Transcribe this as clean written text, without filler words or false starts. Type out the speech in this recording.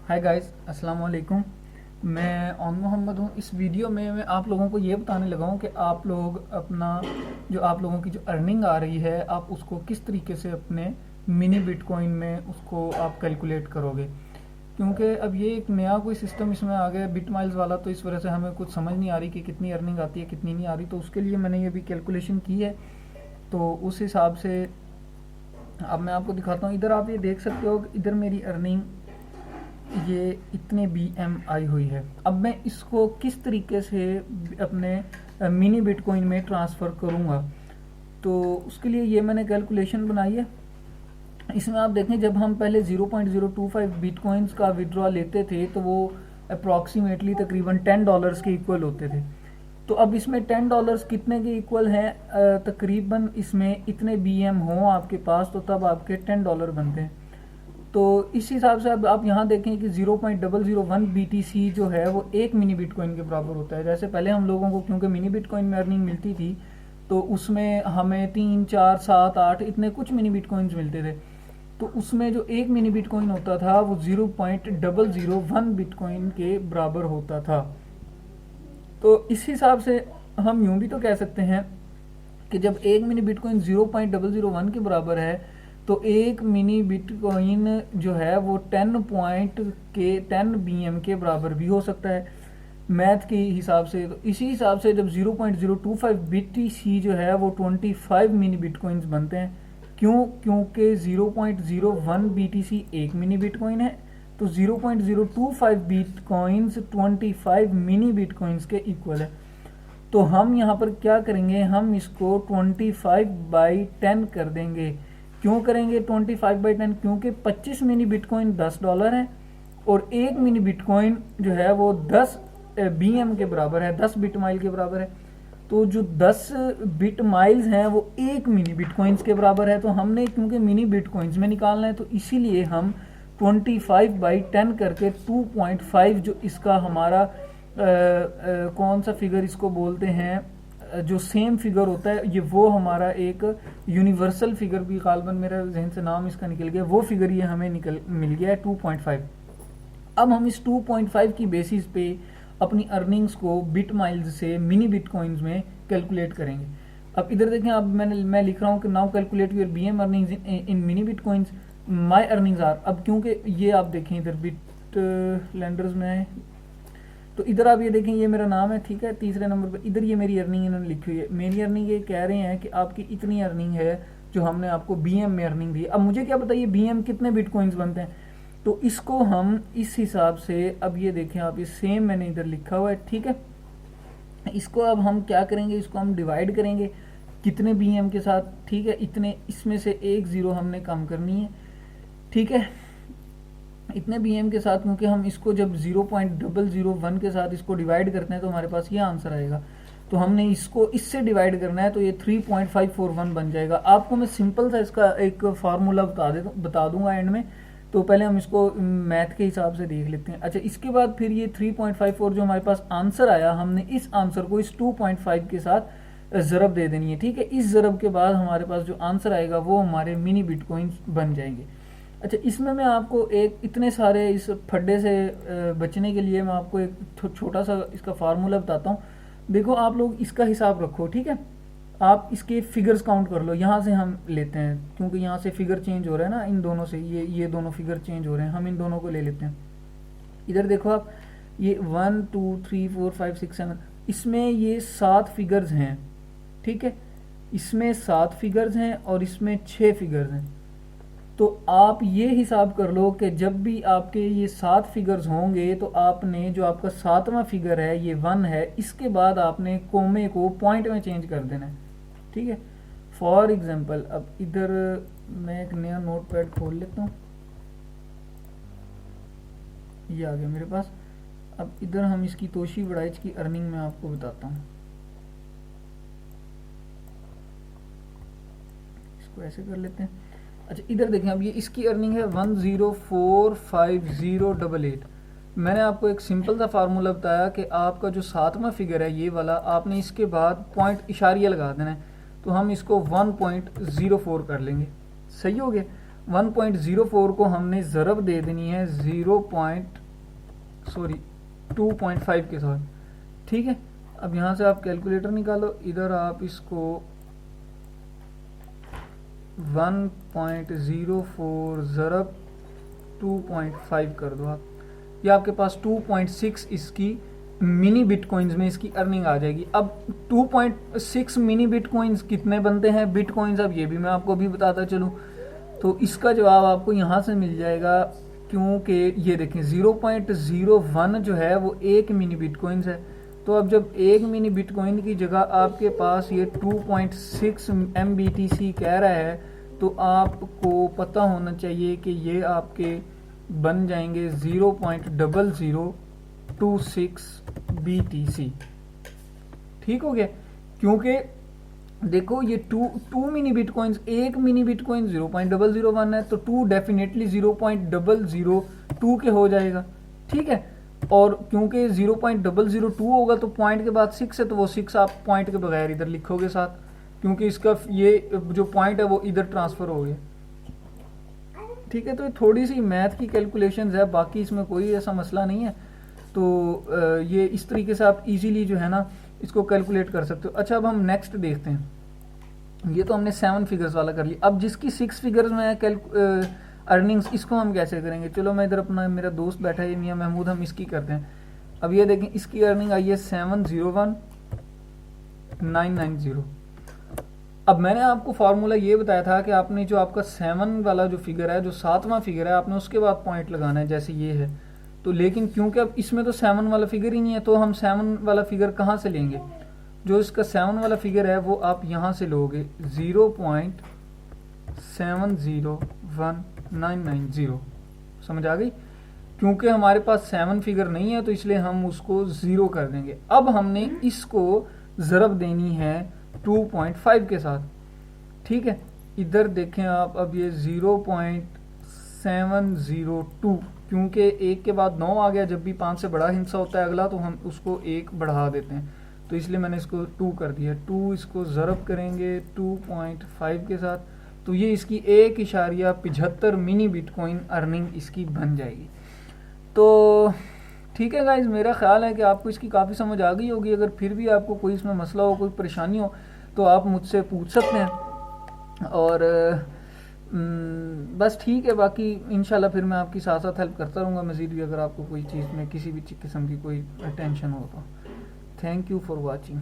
Hi guys, अस्सलाम वालेकुम। मैं ऑन मोहम्मद हूँ। इस वीडियो में मैं आप लोगों को ये बताने लगा हूँ कि आप लोग अपना जो आप लोगों की जो अर्निंग आ रही है आप उसको किस तरीके से अपने मिनी बिटकॉइन में उसको आप कैलकुलेट करोगे, क्योंकि अब ये एक नया कोई सिस्टम इसमें आ गया बिट माइल्स वाला। तो इस वजह से हमें कुछ समझ नहीं आ रही कि कितनी अर्निंग आती है कितनी नहीं आ रही। तो उसके लिए मैंने ये भी कैलकुलेशन की है। तो उस हिसाब से अब मैं आपको दिखाता हूँ। इधर आप ये देख सकते हो कि इधर मेरी अर्निंग ये इतने BM आई हुई है। अब मैं इसको किस तरीके से अपने मिनी बिटकॉइन में ट्रांसफ़र करूँगा, तो उसके लिए ये मैंने कैलकुलेशन बनाई है। इसमें आप देखें, जब हम पहले 0.025 बिटकॉइंस का विड्रॉ लेते थे तो वो अप्रॉक्सीमेटली तकरीबन $10 के इक्वल होते थे। तो अब इसमें $10 कितने के इक्वल हैं? तकरीबन इसमें इतने BM हों आपके पास तो तब आपके $10 बनते हैं। तो इस हिसाब से अब आप यहाँ देखें कि 0.001 BTC जो है वो एक मिनी बिटकॉइन के बराबर होता है। जैसे पहले हम लोगों को क्योंकि मिनी बिटकॉइन में अर्निंग मिलती थी तो उसमें हमें 3, 4, 7, 8 इतने कुछ मिनी बिटकॉइंस मिलते थे। तो उसमें जो एक मिनी बिटकॉइन होता था वो 0.001 बिटकॉइन के बराबर होता था। तो इस हिसाब से हम यूं भी तो कह सकते हैं कि जब एक मिनी बिटकॉइन 0.001 के बराबर है तो एक मिनी बिटकॉइन जो है वो 10 BM के बराबर भी हो सकता है मैथ के हिसाब से। तो इसी हिसाब से जब 0.025 BTC जो है वो 25 मिनी बिटकॉइंस बनते हैं। क्यों? क्योंकि 0.01 BTC एक मिनी बिटकॉइन है, तो 0.025 बिटकॉइंस 25 मिनी बिटकॉइंस के इक्वल है। तो हम यहाँ पर क्या करेंगे, हम इसको 25/10 कर देंगे। क्यों करेंगे 25/10? क्योंकि 25 मिनी बिटकॉइन $10 है और एक मिनी बिटकॉइन जो है वो 10 BM के बराबर है, 10 बिट माइल के बराबर है। तो जो 10 बिट माइल्स हैं वो एक मिनी बिटकॉइंस के बराबर है। तो हमने क्योंकि मिनी बिटकॉइंस में निकालना है तो इसीलिए हम 25/10 करके 2.5 जो इसका हमारा कौन सा फिगर इसको बोलते हैं, जो सेम फिगर होता है, ये वो हमारा एक यूनिवर्सल फिगर भी गालबन मेरा जहन से नाम इसका निकल गया, वो फिगर ये हमें मिल गया है 2.5। अब हम इस 2.5 की बेसिस पे अपनी अर्निंग्स को बिट माइल्स से मिनी बिटकॉइंस में कैलकुलेट करेंगे। अब इधर देखें, अब मैं लिख रहा हूँ कि now calculate your BM earnings in mini bitcoins, my earnings are. अब क्योंकि ये आप देखें इधर बिट लैंडर्स में है तो इधर आप ये देखें ये मेरा नाम है, ठीक है, तीसरे नंबर पे। इधर ये मेरी अर्निंग इन्होंने लिखी हुई है। मेरी अर्निंग ये कह रहे हैं कि आपकी इतनी अर्निंग है जो हमने आपको BM में अर्निंग दी। अब मुझे क्या बताइए BM कितने बिटकॉइंस बनते हैं, तो इसको हम इस हिसाब से, अब ये देखें आप, ये सेम मैंने इधर लिखा हुआ है, ठीक है। इसको अब हम क्या करेंगे, इसको हम डिवाइड करेंगे कितने BM के साथ, ठीक है। इतने, इसमें से एक जीरो हमने कम करनी है, ठीक है, इतने BM के साथ। क्योंकि हम इसको जब 0.001 के साथ इसको डिवाइड करते हैं तो हमारे पास ये आंसर आएगा। तो हमने इसको इससे डिवाइड करना है तो ये 3.541 बन जाएगा। आपको मैं सिंपल सा इसका एक फार्मूला बता दूंगा एंड में। तो पहले हम इसको मैथ के हिसाब से देख लेते हैं। अच्छा, इसके बाद फिर ये 3.54 जो हमारे पास आंसर आया, हमने इस आंसर को इस 2.5 के साथ ज़रब दे देनी है, ठीक है। इस ज़रब के बाद हमारे पास जो आंसर आएगा वो हमारे मिनी बिटकॉइंस बन जाएंगे। अच्छा, इसमें मैं आपको एक इतने सारे इस फड्डे से बचने के लिए मैं आपको एक छोटा सा इसका फार्मूला बताता हूँ। देखो, आप लोग इसका हिसाब रखो, ठीक है। आप इसके फिगर्स काउंट कर लो। यहाँ से हम लेते हैं क्योंकि यहाँ से फिगर चेंज हो रहा है ना, इन दोनों से ये दोनों फिगर चेंज हो रहे हैं, हम इन दोनों को ले लेते हैं। इधर देखो आप, ये 1 2 3 4 5 6 7, इसमें ये 7 फिगर्स हैं, ठीक है। इसमें 7 फिगर्स हैं और इसमें 6 फिगर्स हैं। तो आप ये हिसाब कर लो कि जब भी आपके ये 7 फिगर्स होंगे तो आपने जो आपका 7वां फिगर है ये 1 है, इसके बाद आपने कोमे को पॉइंट में चेंज कर देना है, ठीक है। फॉर एग्जांपल, अब इधर मैं एक नया नोट पैड खोल लेता हूँ, ये आ गया मेरे पास। अब इधर हम इसकी तोशी बड़ाइच की अर्निंग में आपको बताता हूँ। इसको ऐसे कर लेते हैं। अच्छा, इधर देखें, अब ये इसकी अर्निंग है 1045088। मैंने आपको एक सिंपल सा फार्मूला बताया कि आपका जो 7वां फिगर है ये वाला, आपने इसके बाद पॉइंट इशारिया लगा देना है। तो हम इसको 1.04 कर लेंगे, सही हो गया। 1.04 को हमने ज़रब दे देनी है 2.5 के साथ। ठीक है, अब यहाँ से आप कैलकुलेटर निकालो, इधर आप इसको 1.04 ज़रब 2.5 कर दो आप, ये आपके पास 2.6 इसकी मिनी बिटकॉइंस में इसकी अर्निंग आ जाएगी। अब 2.6 मिनी बिटकॉइंस कितने बनते हैं बिटकॉइंस, अब ये भी मैं आपको अभी बताता चलूँ। तो इसका जवाब आपको यहाँ से मिल जाएगा, क्योंकि ये देखें 0.01 जो है वो एक मिनी बिटकॉइंस है। तो अब जब एक मिनी बिटकॉइन की जगह आपके पास ये 2.6 MBTC कह रहा है, तो आपको पता होना चाहिए कि ये आपके बन जाएंगे 0.0026 BTC। ठीक हो गया, क्योंकि देखो ये टू मिनी बिटकॉइंस, एक मिनी बिटकॉइन 0.001 है, तो 2 डेफिनेटली 0.002 के हो जाएगा। ठीक है, और क्योंकि 0.002 होगा तो पॉइंट के बाद 6 है, तो वो 6 आप पॉइंट के बगैर इधर लिखोगे साथ, क्योंकि इसका ये जो पॉइंट है वो इधर ट्रांसफर हो गया। ठीक है, तो ये थोड़ी सी मैथ की कैलकुलेशंस है, बाकी इसमें कोई ऐसा मसला नहीं है। तो ये इस तरीके से आप इजीली जो है ना इसको कैलकुलेट कर सकते हो। अच्छा, अब हम नेक्स्ट देखते हैं। ये तो हमने 7 फिगर्स वाला कर लिया। अब जिसकी 6 फिगर्स में है अर्निंग्स, इसको हम कैसे करेंगे। चलो मैं इधर अपना, मेरा दोस्त बैठा है मियां महमूद, हम इसकी करते हैं। अब ये देखें, इसकी अर्निंग आई है 701,990। अब मैंने आपको फार्मूला ये बताया था कि आपने जो आपका 7 वाला जो फिगर है, जो 7वां फिगर है, आपने उसके बाद पॉइंट लगाना है, जैसे ये है। तो लेकिन क्योंकि अब इसमें तो 7 वाला फिगर ही नहीं है, तो हम 7 वाला फिगर कहाँ से लेंगे। जो इसका 7 वाला फिगर है वो आप यहाँ से लोगे 0.701990। समझ आ गई, क्योंकि हमारे पास 7 फिगर नहीं है तो इसलिए हम उसको 0 कर देंगे। अब हमने इसको ज़रब देनी है 2.5 के साथ। ठीक है, इधर देखें आप, अब ये 0.702, क्योंकि 1 के बाद 9 आ गया, जब भी 5 से बड़ा हिस्सा होता है अगला तो हम उसको 1 बढ़ा देते हैं, तो इसलिए मैंने इसको 2 कर दिया। 2 इसको ज़रब करेंगे 2.5 के साथ, तो ये इसकी 1.75 मिनी बिटकॉइन अर्निंग इसकी बन जाएगी। तो ठीक है गाइज, मेरा ख्याल है कि आपको इसकी काफ़ी समझ आ गई होगी। अगर फिर भी आपको कोई इसमें मसला हो, कोई परेशानी हो, तो आप मुझसे पूछ सकते हैं। और बस ठीक है, बाकी इंशाल्लाह फिर मैं आपकी साथ साथ हेल्प करता रहूँगा मज़ीद भी, अगर आपको कोई चीज़ में किसी भी किस्म की कोई टेंशन हो तो। Thank you for watching.